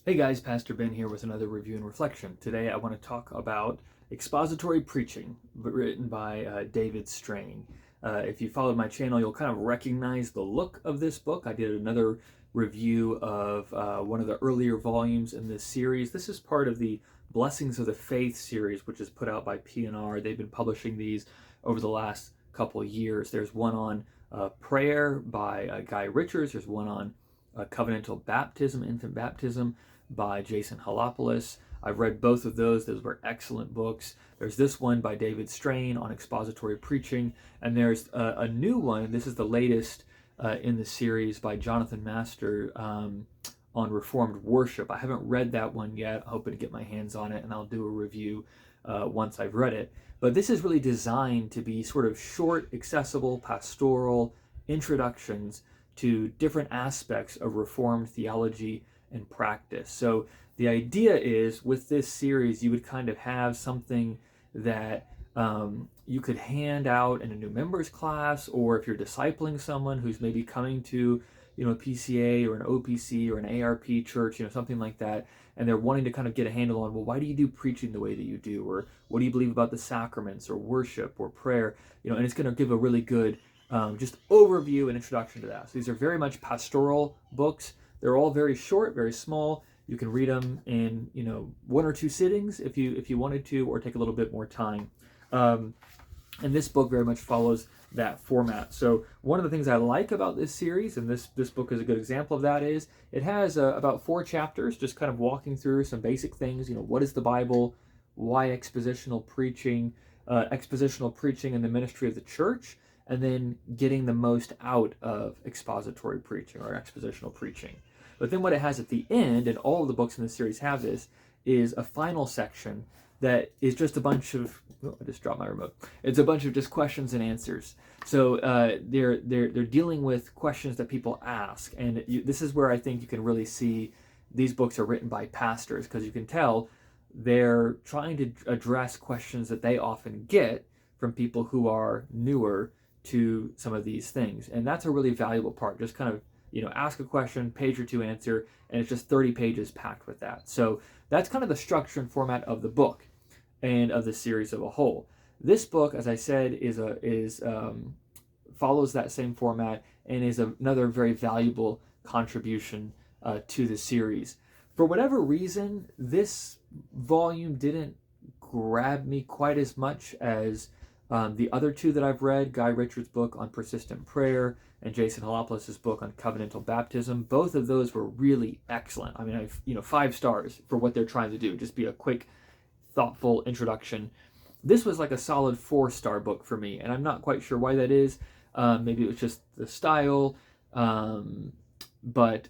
Hey guys, Pastor Ben here with another review and reflection. Today I want to talk about Expository Preaching, written by David Strain. If you followed my channel, you'll kind of recognize the look of this book. I did another review of one of the earlier volumes in this series. This is part of the Blessings of the Faith series, which is put out by P&R. They've been publishing these over the last couple of years. There's one on prayer by Guy Richards. There's one on covenantal baptism, infant baptism, by Jason Halopoulos. I've read both of those. Those were excellent books. There's this one by David Strain on expository preaching, and there's a new one. This is the latest in the series by Jonathan Master on Reformed worship. I haven't read that one yet. I'm hoping to get my hands on it, and I'll do a review once I've read it. But this is really designed to be sort of short, accessible, pastoral introductions to different aspects of Reformed theology and practice. So the idea is with this series, you would kind of have something that you could hand out in a new members class, or if you're discipling someone who's maybe coming to, a PCA or an OPC or an ARP church, something like that, and they're wanting to kind of get a handle on, well, why do you do preaching the way that you do, or what do you believe about the sacraments or worship or prayer, and it's going to give a really good just overview and introduction to that. So these are very much pastoral books. They're all very short, very small. You can read them in, one or two sittings if you wanted to, or take a little bit more time. And this book very much follows that format. So one of the things I like about this series, and this book is a good example of that, is it has about 4 chapters, just kind of walking through some basic things. What is the Bible? Why expositional preaching? Expositional preaching in the ministry of the church, and then getting the most out of expository preaching or expositional preaching. But then what it has at the end, and all of the books in this series have this, is a final section that is just a bunch of, I just dropped my remote. It's a bunch of just questions and answers. So they're dealing with questions that people ask. And this is where I think you can really see these books are written by pastors, because you can tell they're trying to address questions that they often get from people who are newer to some of these things. And that's a really valuable part, just kind of ask a question, page or two answer, and it's just 30 pages packed with that. So that's kind of the structure and format of the book and of the series of a whole. This book, as I said, follows that same format and is another very valuable contribution to the series. For whatever reason, this volume didn't grab me quite as much as the other two that I've read, Guy Richards' book on persistent prayer and Jason Halopoulos' book on covenantal baptism. Both of those were really excellent. I mean, I've 5 stars for what they're trying to do. Just be a quick, thoughtful introduction. This was like a solid 4-star book for me, and I'm not quite sure why that is. Maybe it was just the style, but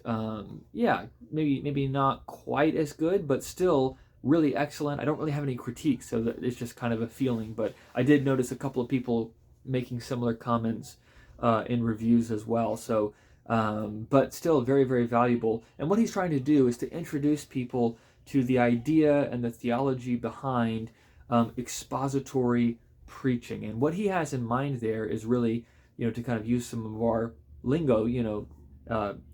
maybe not quite as good, but still really excellent. I don't really have any critiques, so it's just kind of a feeling, but I did notice a couple of people making similar comments in reviews as well. So, but still very, very valuable. And what he's trying to do is to introduce people to the idea and the theology behind expository preaching. And what he has in mind there is really, to kind of use some of our lingo,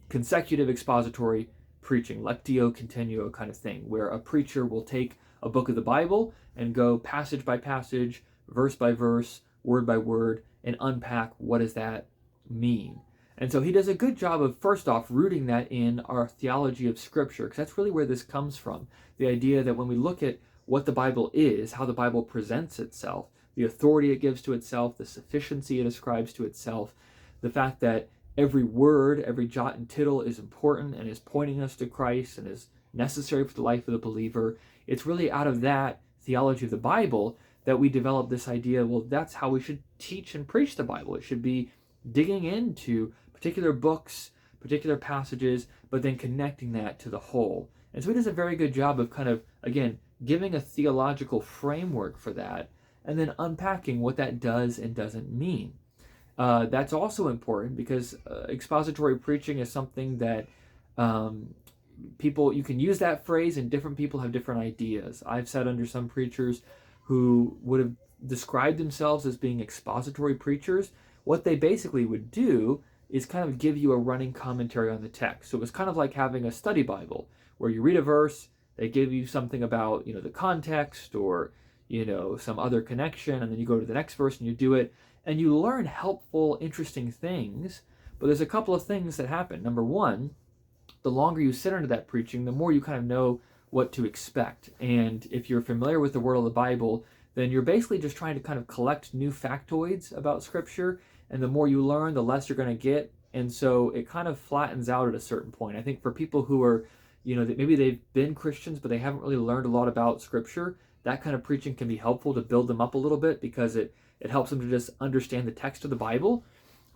consecutive expository preaching, lectio continuo kind of thing, where a preacher will take a book of the Bible and go passage by passage, verse by verse, word by word, and unpack what does that mean. And so he does a good job of, first off, rooting that in our theology of Scripture, because that's really where this comes from. The idea that when we look at what the Bible is, how the Bible presents itself, the authority it gives to itself, the sufficiency it ascribes to itself, the fact that every word, every jot and tittle is important and is pointing us to Christ and is necessary for the life of the believer. It's really out of that theology of the Bible that we develop this idea, well, that's how we should teach and preach the Bible. It should be digging into particular books, particular passages, but then connecting that to the whole. And so he does a very good job of kind of, again, giving a theological framework for that, and then unpacking what that does and doesn't mean. That's also important because expository preaching is something that you can use that phrase and different people have different ideas. I've sat under some preachers who would have described themselves as being expository preachers. What they basically would do is kind of give you a running commentary on the text. So it was kind of like having a study Bible where you read a verse, they give you something about, the context or, some other connection, and then you go to the next verse and you do it, and you learn helpful, interesting things. But there's a couple of things that happen. Number one, the longer you sit under that preaching, the more you kind of know what to expect. And if you're familiar with the word of the Bible, then you're basically just trying to kind of collect new factoids about Scripture. And the more you learn, the less you're going to get. And so it kind of flattens out at a certain point. I think for people who are, that maybe they've been Christians, but they haven't really learned a lot about Scripture, that kind of preaching can be helpful to build them up a little bit, because it helps them to just understand the text of the Bible,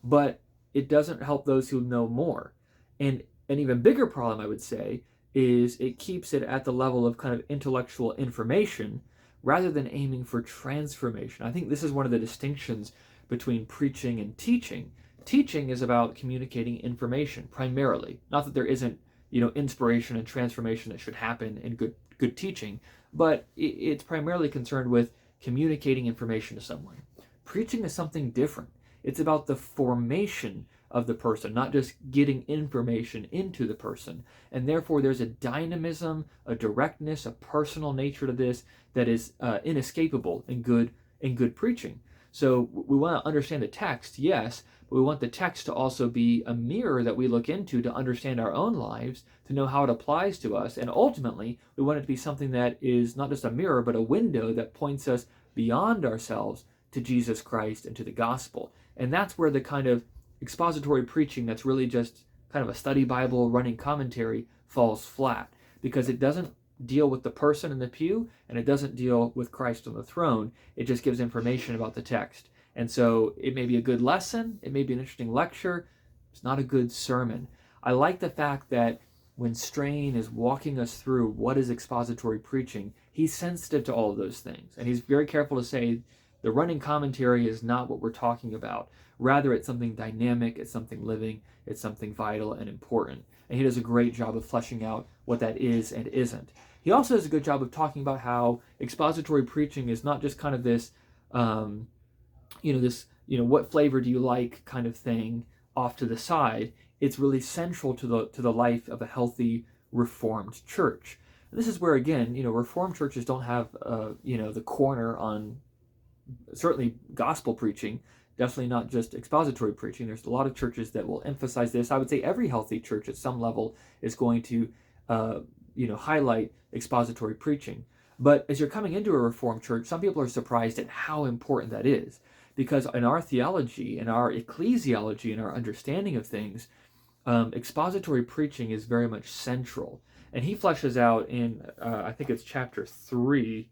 but it doesn't help those who know more. And an even bigger problem, I would say, is it keeps it at the level of kind of intellectual information rather than aiming for transformation. I think this is one of the distinctions between preaching and teaching. Teaching is about communicating information primarily. Not that there isn't, inspiration and transformation that should happen in good teaching, but it's primarily concerned with communicating information to someone. Preaching is something different. It's about the formation of the person, not just getting information into the person. And therefore, there's a dynamism, a directness, a personal nature to this that is inescapable in good preaching. So we want to understand the text, yes, but we want the text to also be a mirror that we look into to understand our own lives, to know how it applies to us. And ultimately, we want it to be something that is not just a mirror, but a window that points us beyond ourselves to Jesus Christ and to the gospel. And that's where the kind of expository preaching that's really just kind of a study Bible running commentary falls flat, because it doesn't deal with the person in the pew, and it doesn't deal with Christ on the throne. It just gives information about the text. And so it may be a good lesson, it may be an interesting lecture, it's not a good sermon. I like the fact that when Strain is walking us through what is expository preaching, he's sensitive to all of those things. And he's very careful to say the running commentary is not what we're talking about. Rather, it's something dynamic, it's something living, it's something vital and important. And he does a great job of fleshing out what that is and isn't. He also does a good job of talking about how expository preaching is not just kind of this, what flavor do you like kind of thing off to the side. It's really central to the life of a healthy Reformed church. And this is where, again, Reformed churches don't have, the corner on certainly gospel preaching, definitely not just expository preaching. There's a lot of churches that will emphasize this. I would say every healthy church at some level is going to, highlight expository preaching. But as you're coming into a Reformed church, some people are surprised at how important that is. Because in our theology, in our ecclesiology, in our understanding of things, expository preaching is very much central. And he fleshes out in, I think it's chapter 3,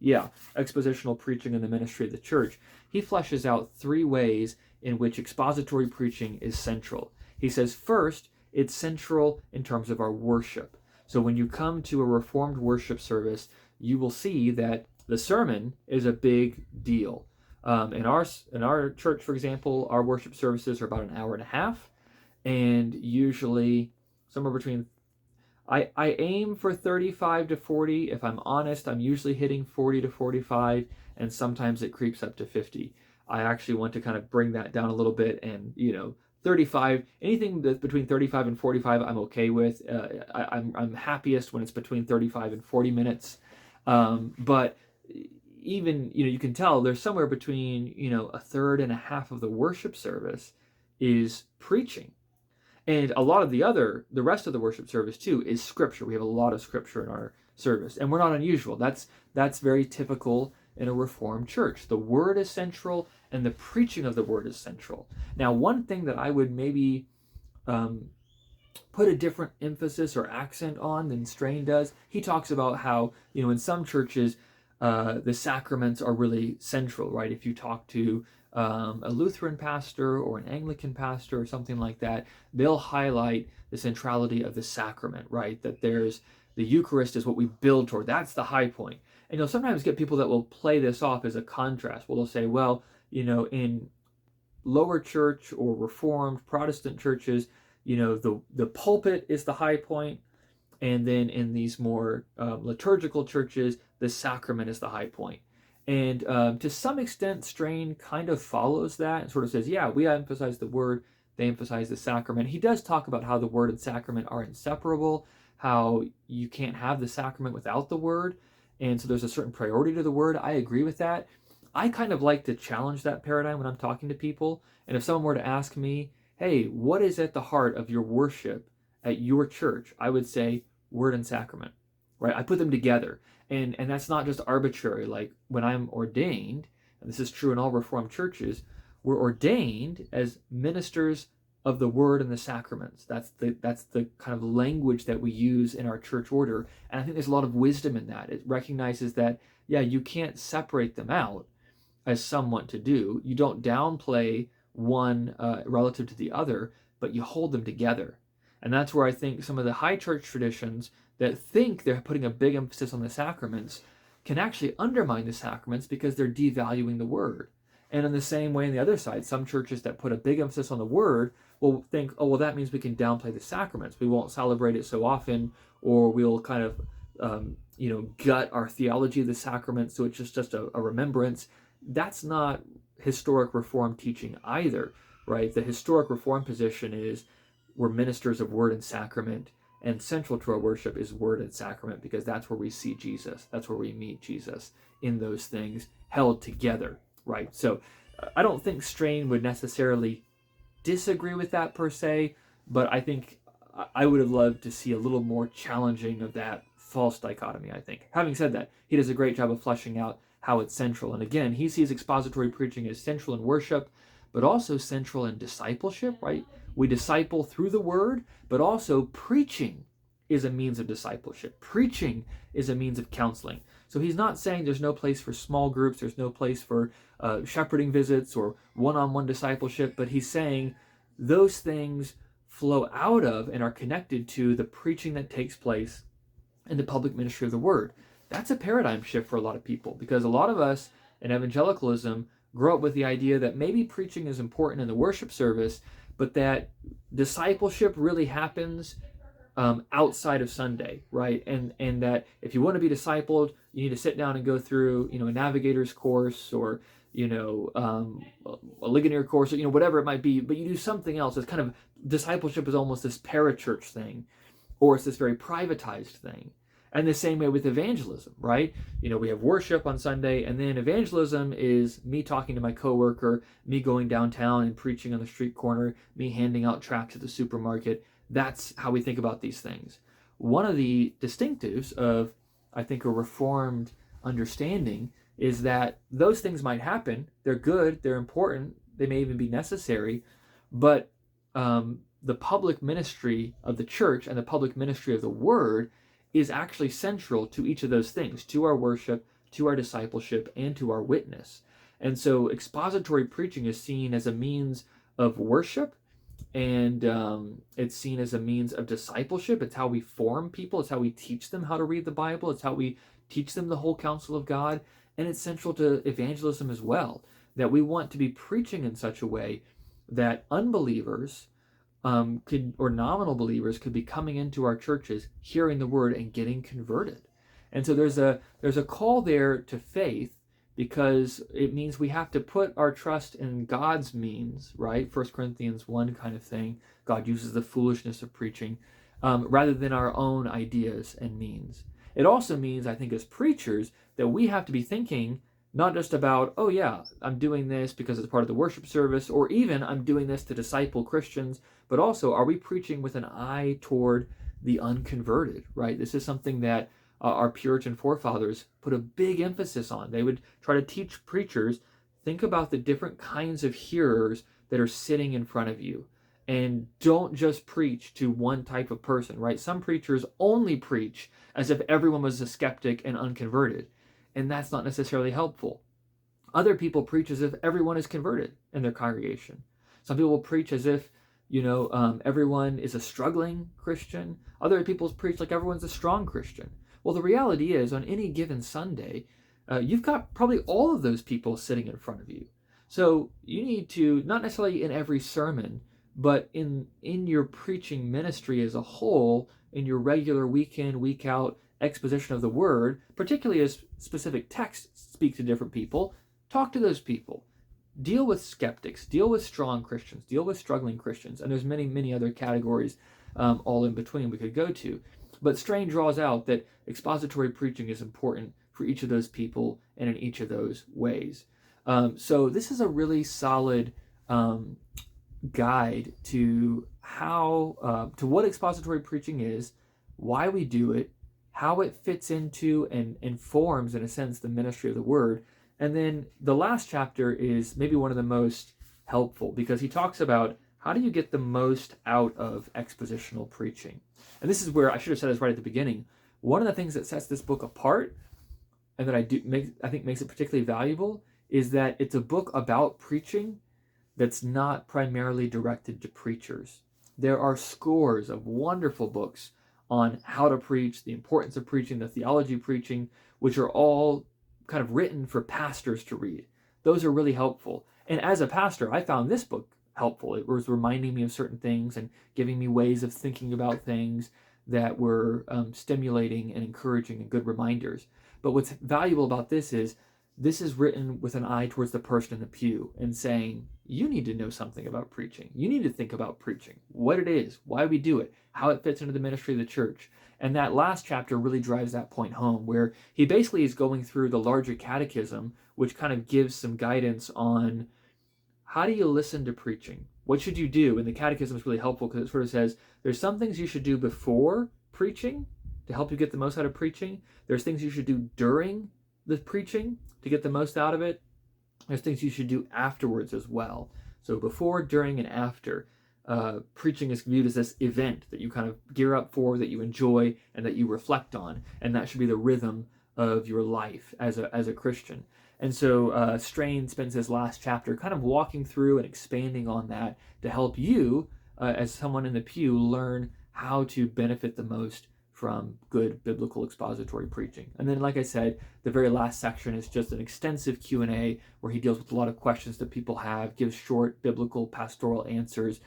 expositional preaching in the ministry of the church. He fleshes out 3 ways in which expository preaching is central. He says, first, it's central in terms of our worship. So when you come to a Reformed worship service, you will see that the sermon is a big deal. In our church, for example, our worship services are about an hour and a half, and usually somewhere between, I aim for 35 to 40. If I'm honest, I'm usually hitting 40 to 45, and sometimes it creeps up to 50. I actually want to kind of bring that down a little bit, and 35, anything that's between 35 and 45, I'm okay with. I'm happiest when it's between 35 and 40 minutes. But even, you can tell there's somewhere between, a third and a half of the worship service is preaching. And a lot of the rest of the worship service too is scripture. We have a lot of scripture in our service, and we're not unusual. That's very typical in a Reformed church. The word is central, and the preaching of the word is central. Now, one thing that I would maybe put a different emphasis or accent on than Strain does, he talks about how, in some churches, the sacraments are really central, right? If you talk to a Lutheran pastor or an Anglican pastor or something like that, they'll highlight the centrality of the sacrament, right? That there's the Eucharist is what we build toward. That's the high point. And you'll sometimes get people that will play this off as a contrast. Well, they'll say, well, in lower church or Reformed Protestant churches, the pulpit is the high point. And then in these more liturgical churches, the sacrament is the high point. And to some extent, Strain kind of follows that and sort of says, yeah, we emphasize the word, They emphasize the sacrament. He does talk about how the word and sacrament are inseparable, how you can't have the sacrament without the word, and so there's a certain priority to the word. I agree with that. I kind of like to challenge that paradigm when I'm talking to people. And if someone were to ask me, hey, what is at the heart of your worship at your church? I would say word and sacrament, right? I put them together. And that's not just arbitrary. Like when I'm ordained, and this is true in all Reformed churches, we're ordained as ministers of the word and the sacraments. That's the kind of language that we use in our church order. And I think there's a lot of wisdom in that. It recognizes that, yeah, you can't separate them out as some want to do. You don't downplay one relative to the other, but you hold them together. And that's where I think some of the high church traditions that think they're putting a big emphasis on the sacraments can actually undermine the sacraments because they're devaluing the word. And in the same way on the other side, some churches that put a big emphasis on the word will think, oh, well, that means we can downplay the sacraments. We won't celebrate it so often, or we'll kind of, gut our theology of the sacraments, so it's just a remembrance. That's not historic Reformed teaching either, right? The historic Reformed position is we're ministers of word and sacrament, and central to our worship is word and sacrament because that's where we see Jesus. That's where we meet Jesus in those things held together, right? So I don't think Strain would necessarily disagree with that per se, but I think I would have loved to see a little more challenging of that false dichotomy, I think. Having said that, he does a great job of fleshing out how it's central. And again, he sees expository preaching as central in worship, but also central in discipleship, right? We disciple through the word, but also preaching is a means of discipleship. Preaching is a means of counseling. So he's not saying there's no place for small groups, there's no place for shepherding visits or one-on-one discipleship, but he's saying those things flow out of and are connected to the preaching that takes place in the public ministry of the word. That's a paradigm shift for a lot of people because a lot of us in evangelicalism grow up with the idea that maybe preaching is important in the worship service, but that discipleship really happens outside of Sunday, right? And that if you want to be discipled, you need to sit down and go through, a navigator's course or, a Ligonier course, or, whatever it might be, but you do something else. It's kind of discipleship is almost this parachurch thing, or it's this very privatized thing. And the same way with evangelism, right? We have worship on Sunday, and then evangelism is me talking to my coworker, me going downtown and preaching on the street corner, me handing out tracts at the supermarket. That's how we think about these things. One of the distinctives of, I think, a Reformed understanding is that those things might happen. They're good, they're important, they may even be necessary, but the public ministry of the church and the public ministry of the word is actually central to each of those things, to our worship, to our discipleship, and to our witness. And so expository preaching is seen as a means of worship, and it's seen as a means of discipleship. It's how we form people. It's how we teach them how to read the Bible. It's how we teach them the whole counsel of God. And it's central to evangelism as well, that we want to be preaching in such a way that unbelievers or nominal believers could be coming into our churches, hearing the word and getting converted. And so there's a call there to faith, because it means we have to put our trust in God's means, right? 1 Corinthians 1 kind of thing. God uses the foolishness of preaching rather than our own ideas and means. It also means, I think, as preachers, that we have to be thinking not just about, oh yeah, I'm doing this because it's part of the worship service, or even I'm doing this to disciple Christians, but also, are we preaching with an eye toward the unconverted, right? This is something that our Puritan forefathers put a big emphasis on. They would try to teach preachers, think about the different kinds of hearers that are sitting in front of you, and don't just preach to one type of person, right? Some preachers only preach as if everyone was a skeptic and unconverted, and that's not necessarily helpful. Other people preach as if everyone is converted in their congregation. Some people will preach as if, everyone is a struggling Christian. Other people preach like everyone's a strong Christian. Well, the reality is, on any given Sunday, you've got probably all of those people sitting in front of you. So you need to, not necessarily in every sermon, but in your preaching ministry as a whole, in your regular week in, week out exposition of the word, particularly as specific texts speak to different people, talk to those people. deal with skeptics, deal with strong Christians, deal with struggling Christians, and there's many other categories all in between we could go to. But Strain draws out that expository preaching is important for each of those people and in each of those ways. So this is a really solid guide to how to what expository preaching is, why we do it, how it fits into and informs, in a sense, the ministry of the word. And then the last chapter is maybe one of the most helpful, because he talks about how do you get the most out of expositional preaching. And this is where I should have said this right at the beginning. One of the things that sets this book apart, and that I think makes it particularly valuable, is that it's a book about preaching that's not primarily directed to preachers. There are scores of wonderful books on how to preach, the importance of preaching, the theology of preaching, which are all kind of written for pastors to read. Those are really helpful. And as a pastor, I found this book helpful. It was reminding me of certain things and giving me ways of thinking about things that were stimulating and encouraging and good reminders. But what's valuable about this is written with an eye towards the person in the pew and saying, you need to know something about preaching. You need to think about preaching, what it is, why we do it, how it fits into the ministry of the church. And that last chapter really drives that point home, where he basically is going through the larger catechism, which kind of gives some guidance on how do you listen to preaching? What should you do? And the catechism is really helpful because it sort of says there's some things you should do before preaching to help you get the most out of preaching. There's things you should do during the preaching to get the most out of it. There's things you should do afterwards as well. So before, during, and after. Preaching is viewed as this event that you kind of gear up for, that you enjoy, and that you reflect on. And that should be the rhythm of your life as a Christian. And so Strain spends his last chapter kind of walking through and expanding on that to help you, as someone in the pew, learn how to benefit the most from good biblical expository preaching. And then, like I said, the very last section is just an extensive Q&A where he deals with a lot of questions that people have, gives short biblical pastoral answers,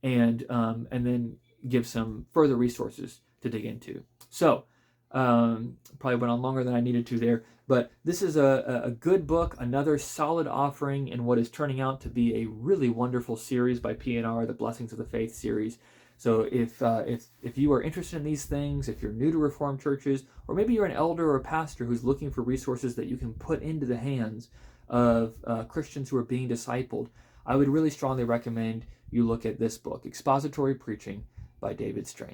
and then gives some further resources to dig into. So, probably went on longer than I needed to there, but this is a good book, another solid offering in what is turning out to be a really wonderful series by P&R, the Blessings of the Faith series. So if you are interested in these things, if you're new to Reformed churches, or maybe you're an elder or a pastor who's looking for resources that you can put into the hands of Christians who are being discipled, I would really strongly recommend you look at this book, Expository Preaching by David Strain.